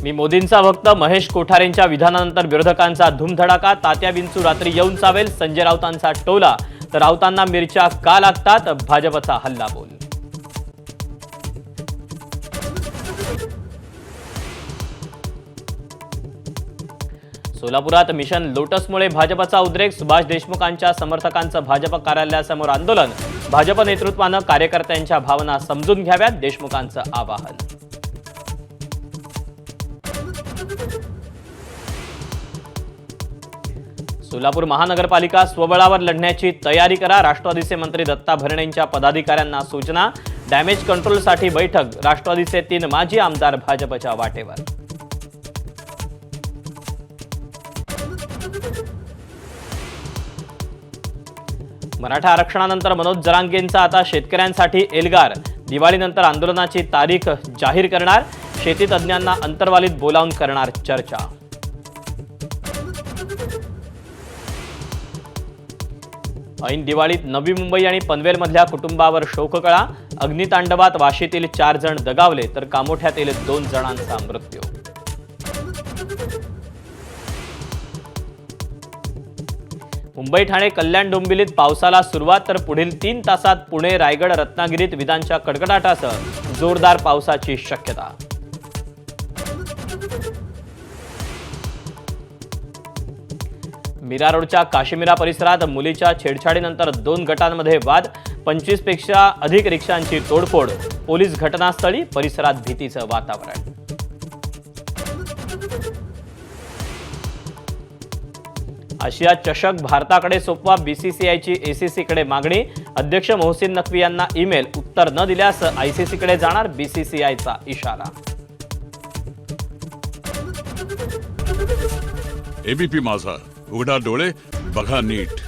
मी मोदींचा भक्त महेश कोठारेंच्या विधानानंतर विरोधकांचा धूमधडाका। तात्या विंचू रात्री येऊन चावेल, संजय राऊतांचा टोला। तर राऊतांना मिरच्या का लागतात, भाजपचा हल्लाबोल। सोलापुरात मिशन लोटसमुळे भाजपचा उद्रेक। सुभाष देशमुखांच्या समर्थकांचं भाजप कार्यालयासमोर आंदोलन। भाजप नेतृत्वानं कार्यकर्त्यांच्या भावना समजून घ्याव्यात, देशमुखांचं आवाहन। सोलापूर महानगरपालिका स्वबळावर लढण्याची तयारी करा। राष्ट्रवादीचे मंत्री दत्ता भरणेंच्या पदाधिकाऱ्यांना सूचना। डॅमेज कंट्रोलसाठी बैठक। राष्ट्रवादीचे 3 माजी आमदार भाजपच्या वाटेवर। मराठा आरक्षणानंतर मनोज जरांगेंचा आता शेतकऱ्यांसाठी एल्गार। दिवाळीनंतर आंदोलनाची तारीख जाहीर करणार। शेती तज्ज्ञांना अंतर्वालीत बोलावून करणार चर्चा। ऐन दिवाळीत नवी मुंबई आणि पनवेलमधल्या कुटुंबावर शोककळा। अग्नितांडवात वाशीतील 4 जण दगावले, तर कामोठ्यातील 2 जणांचा मृत्यू। मुंबई ठाणे कल्याण डोंबिवलीत पावसाला सुरुवात, तर पुढील 3 तासात पुणे रायगड रत्नागिरीत विजांच्या कडकडाटासह जोरदार पावसाची शक्यता। मीरा रोडच्या काश्मीरा परिसरात मुलीच्या छेडछाडीनंतर 2 गटांमध्ये वाद। 25 पेक्षा अधिक रिक्षांची तोडफोड। पोलीस घटनास्थळी, परिसरात भीतीचं वातावरण। आशिया चषक भारताकडे सोपवा, बीसीसीआयची एसीसीकडे मागणी। अध्यक्ष मोहसिन नकवी यांना ईमेल, उत्तर न दिल्यास आयसीसीकडे जाणार, बीसीसीआयचा इशारा। एबीपी माझा, उघडा डोळे बघा नीट।